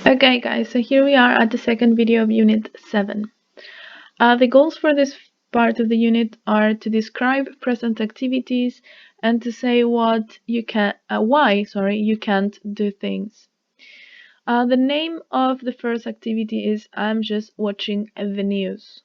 Okay, guys, so here we are at the second video of Unit 7. The goals for this part of the unit are to describe present activities and to say why you can't do things. The name of the first activity is I'm just watching the news.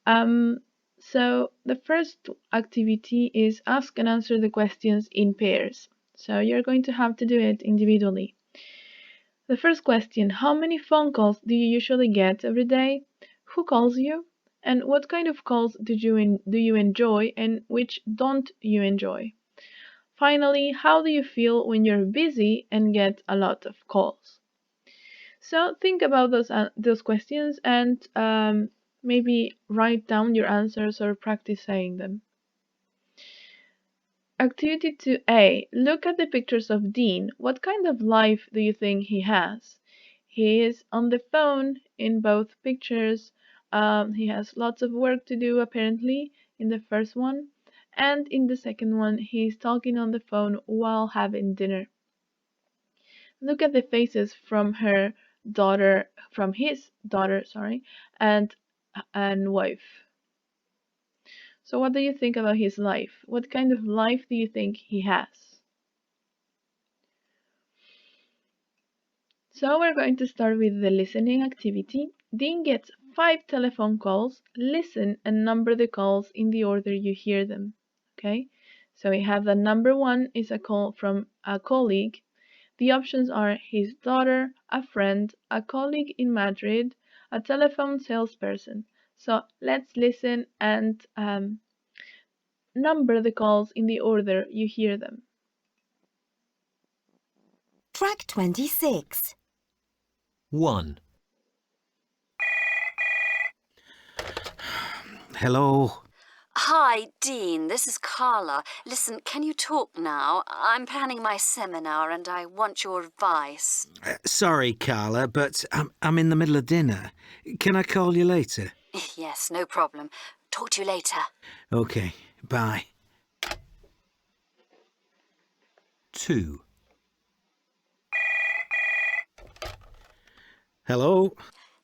Um, so the first activity is ask and answer the questions in pairs. So you're going to have to do it individually. The first question, how many phone calls do you usually get every day? Who calls you? And what kind of calls do you enjoy and which don't you enjoy? Finally, how do you feel when you're busy and get a lot of calls? So think about those questions and maybe write down your answers or practice saying them. Activity 2A. Look at the pictures of Dean. What kind of life do you think he has? He is on the phone in both pictures. He has lots of work to do, apparently, in the first one. And in the second one, he's talking on the phone while having dinner. Look at the faces from his daughter, sorry, and wife. So what do you think about his life? What kind of life do you think he has? So we're going to start with the listening activity. Dean gets 5 telephone calls. Listen and number the calls in the order you hear them. Okay? So we have that number 1 is a call from a colleague. The options are his daughter, a friend, a colleague in Madrid, a telephone salesperson. So let's listen and number the calls in the order you hear them. Track 26. 1. Hello. Hi, Dean. This is Carla. Listen, can you talk now? I'm planning my seminar and I want your advice. Sorry, Carla, but I'm in the middle of dinner. Can I call you later? Yes, no problem. Talk to you later. Okay, bye. 2. Hello?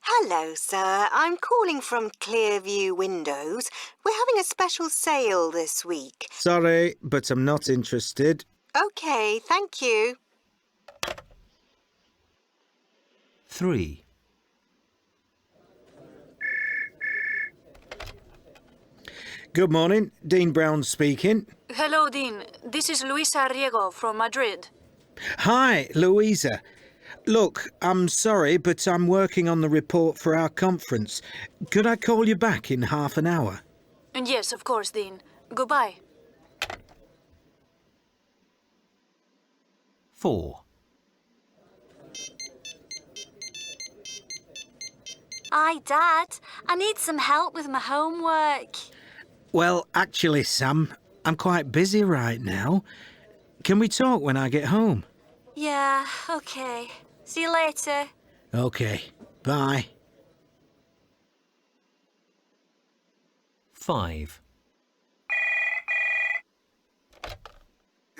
Hello, sir. I'm calling from Clearview Windows. We're having a special sale this week. Sorry, but I'm not interested. OK, thank you. 3. Good morning, Dean Brown speaking. Hello, Dean. This is Luisa Riego from Madrid. Hi, Louisa. Look, I'm sorry, but I'm working on the report for our conference. Could I call you back in half an hour? And yes, of course, Dean. Goodbye. 4. Hi, Dad. I need some help with my homework. Well, actually, Sam, I'm quite busy right now. Can we talk when I get home? Yeah, OK. See you later. Okay, bye. 5.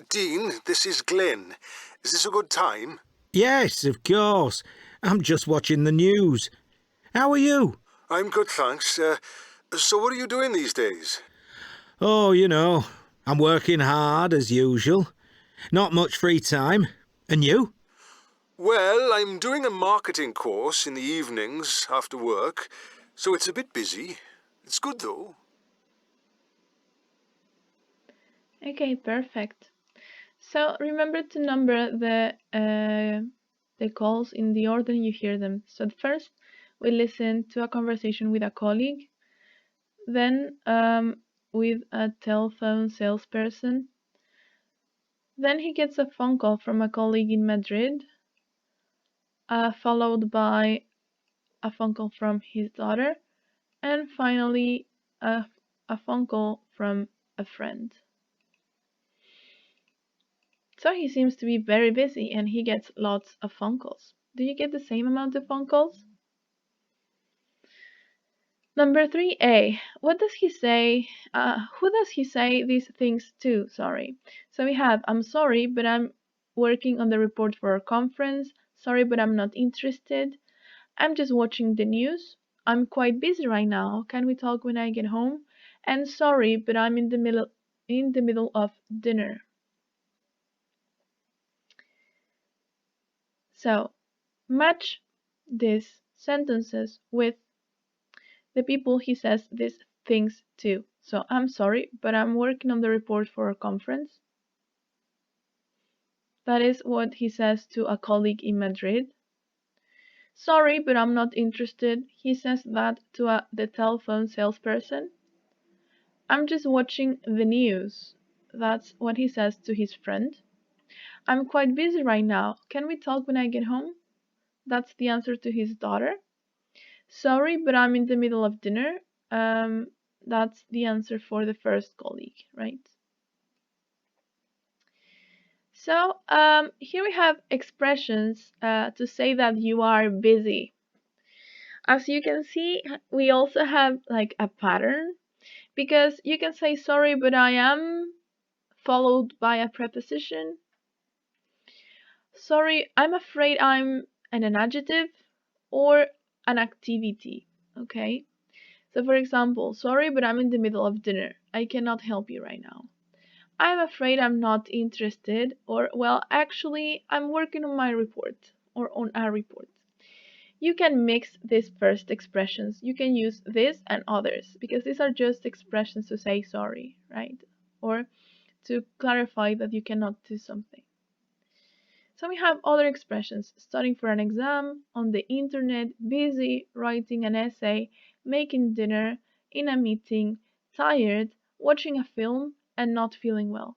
Dean, this is Glenn. Is this a good time? Yes, of course. I'm just watching the news. How are you? I'm good, thanks. So what are you doing these days? Oh, you know, I'm working hard as usual. Not much free time. And you? Well, I'm doing a marketing course in the evenings after work, so it's a bit busy. It's good, though. Okay, perfect. So remember to number the calls in the order you hear them. So first, we listen to a conversation with a colleague, then with a telephone salesperson. Then he gets a phone call from a colleague in Madrid, followed by a phone call from his daughter, and finally a phone call from a friend. So he seems to be very busy and he gets lots of phone calls. Do you get the same amount of phone calls? Number 3A. What does he say? Who does he say these things to? Sorry. So we have, I'm sorry, but I'm working on the report for our conference, Sorry, but I'm not interested. I'm just watching the news. I'm quite busy right now. Can we talk when I get home? And sorry, but I'm in the middle of dinner. So, match these sentences with the people he says these things to. So, I'm sorry, but I'm working on the report for a conference. That is what he says to a colleague in Madrid. Sorry, but I'm not interested. He says that to the telephone salesperson. I'm just watching the news. That's what he says to his friend. I'm quite busy right now. Can we talk when I get home? That's the answer to his daughter. Sorry, but I'm in the middle of dinner. That's the answer for the first colleague, right? So here we have expressions to say that you are busy. As you can see, we also have like a pattern because you can say sorry, but I am followed by a preposition. Sorry, I'm afraid I'm an adjective or an activity. Okay. So for example, sorry, but I'm in the middle of dinner. I cannot help you right now. I'm afraid I'm not interested, or well, actually, I'm working on my report or on a report. You can mix these first expressions. You can use this and others because these are just expressions to say sorry, right? Or to clarify that you cannot do something. So we have other expressions: studying for an exam, on the internet, busy, writing an essay, making dinner, in a meeting, tired, watching a film, and not feeling well.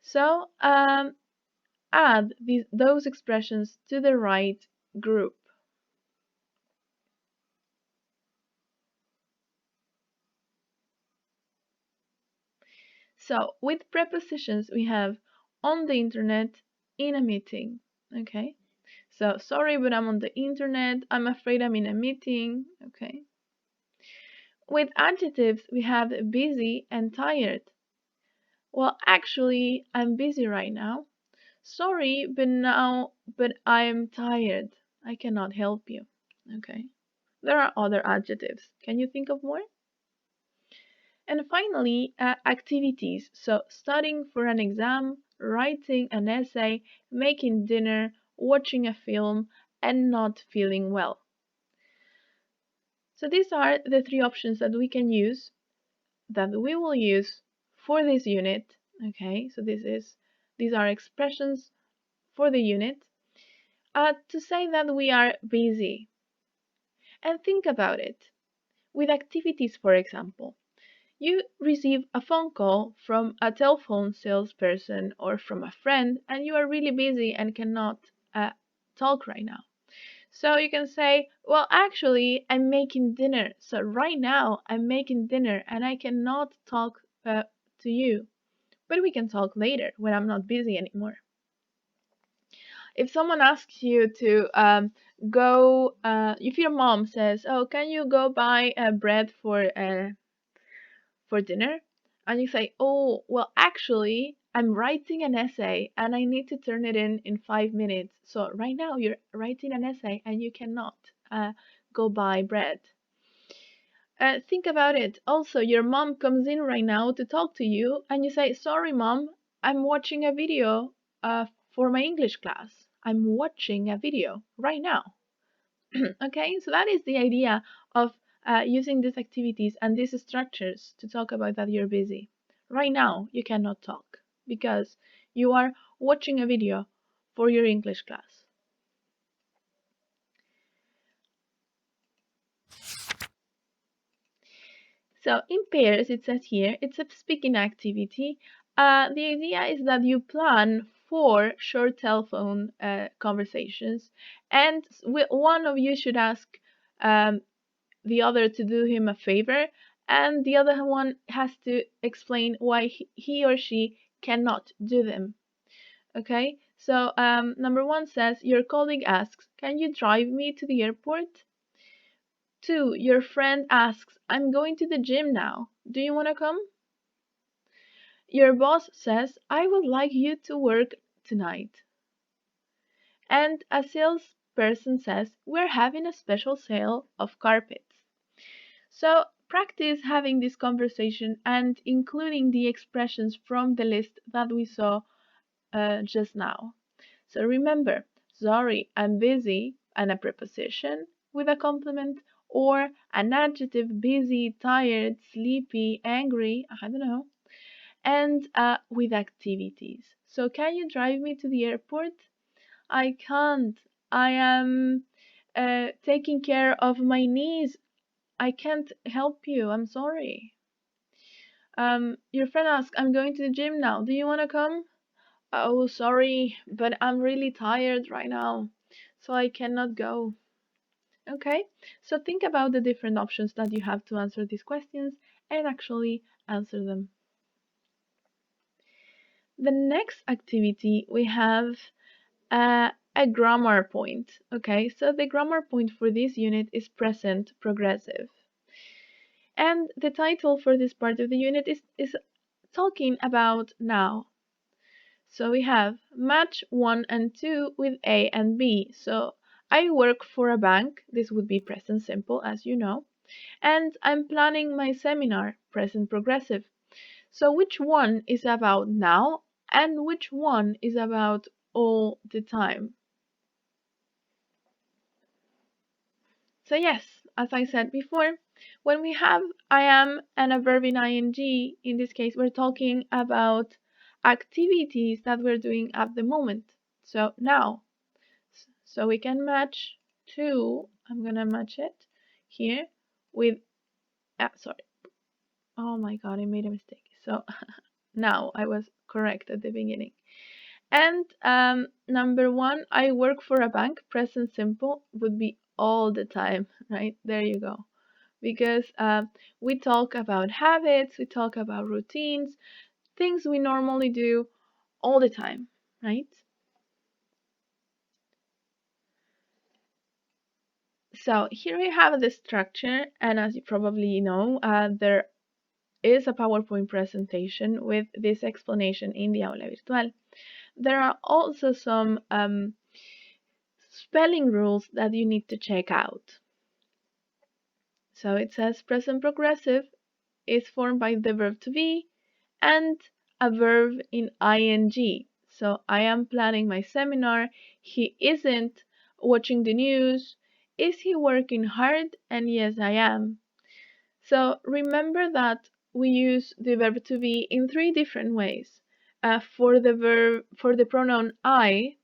So add those expressions to the right group. So with prepositions, we have on the internet, in a meeting. Okay. So sorry, but I'm on the internet. I'm afraid I'm in a meeting. Okay. With adjectives, we have busy and tired. Well, actually, I'm busy right now. Sorry, but I'm tired. I cannot help you. Okay. There are other adjectives. Can you think of more? And finally, activities. So, studying for an exam, writing an essay, making dinner, watching a film, and not feeling well. So, these are the three options that we can use, that we will use for this unit. Okay, so these are expressions for the unit to say that we are busy. And think about it. With activities, for example, you receive a phone call from a telephone salesperson or from a friend, and you are really busy and cannot talk right now. So you can say, well, actually, I'm making dinner. So right now, I'm making dinner and I cannot talk to you. But we can talk later when I'm not busy anymore. If someone asks you to go, if your mom says, oh, can you go buy bread for dinner? And you say, oh, well, actually, I'm writing an essay and I need to turn it in 5 minutes. So right now you're writing an essay and you cannot go buy bread. Think about it. Also, your mom comes in right now to talk to you and you say, sorry, mom, I'm watching a video for my English class. I'm watching a video right now. Okay, so that is the idea of using these activities and these structures to talk about that you're busy. Right now, you cannot talk because you are watching a video for your English class. So in pairs, it says here, it's a speaking activity. The idea is that you plan for short telephone conversations, and one of you should ask the other to do him a favor, and the other one has to explain why he or she cannot do them. Okay, so number one says, your colleague asks, can you drive me to the airport? 2, your friend asks, I'm going to the gym now. Do you want to come? Your boss says, I would like you to work tonight. and a salesperson says, "We're having a special sale of carpets." So practice having this conversation and including the expressions from the list that we saw just now. So remember, sorry, I'm busy, and a preposition with a complement, or an adjective, busy, tired, sleepy, angry, I don't know, and with activities. So can you drive me to the airport? I can't. I am taking care of my niece. I can't help you. I'm sorry. Your friend asks, "I'm going to the gym now. Do you want to come?" "Oh, sorry, but I'm really tired right now, so I cannot go." Okay, so think about the different options that you have to answer these questions and actually answer them. The next activity we have a grammar point. Okay, so the grammar point for this unit is present progressive. And the title for this part of the unit is talking about now. So we have match 1 and 2 with A and B. So I work for a bank. This would be present simple, as you know. And I'm planning my seminar, present progressive. So which one is about now and which one is about all the time? So yes, as I said before, when we have I am and a verb in ing, in this case we're talking about activities that we're doing at the moment. So now, so we can match to, I'm gonna match it here with, sorry, oh my god, I made a mistake. So now I was correct at the beginning. And number 1, I work for a bank, present simple would be all the time, right? There you go. Because we talk about habits, we talk about routines, things we normally do all the time, right? So here we have the structure, and as you probably know, there is a PowerPoint presentation with this explanation in the Aula Virtual. There are also some spelling rules that you need to check out. So it says present progressive is formed by the verb to be and a verb in ing. So I am planning my seminar. He isn't watching the news. Is he working hard? And yes, I am. So remember that we use the verb to be in 3 different ways. For the pronoun I,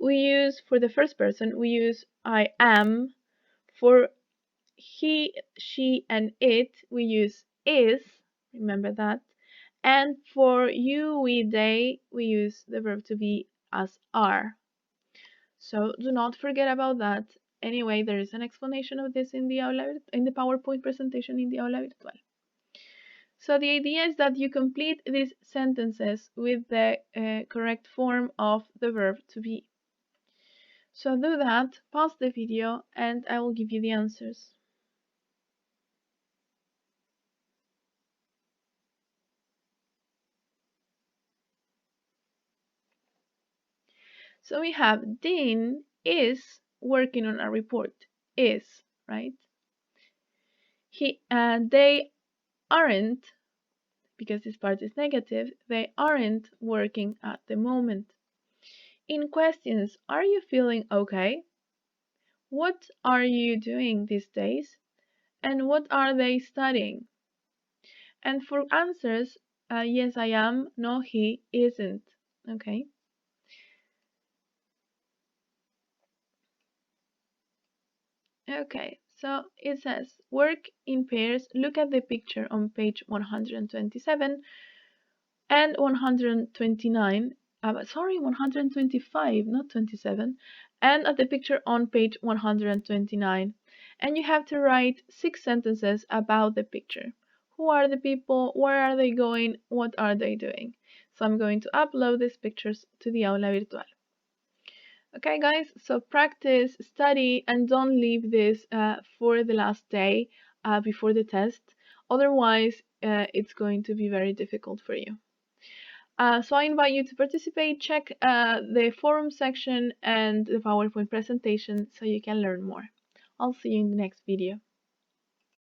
we use, for the first person, we use I am. For he, she, and it, we use is. Remember that. And for you, we, they, we use the verb to be as are. So do not forget about that. Anyway, there is an explanation of this in the PowerPoint presentation in the Aula Virtual. So the idea is that you complete these sentences with the correct form of the verb to be. So do that, pause the video, and I will give you the answers. So we have Dean is working on a report. Is, right? They aren't, because this part is negative, they aren't working at the moment. In questions, are you feeling okay? What are you doing these days? And what are they studying? And for answers, yes, I am, no, he isn't. Okay. Okay, so it says work in pairs. Look at the picture on page 127 and 129. Sorry, 125, not 27. And at the picture on page 129. And you have to write 6 sentences about the picture. Who are the people? Where are they going? What are they doing? So I'm going to upload these pictures to the Aula Virtual. Okay, guys, so practice, study, and don't leave this for the last day before the test. Otherwise, it's going to be very difficult for you. So I invite you to participate, check the forum section and the PowerPoint presentation so you can learn more. I'll see you in the next video.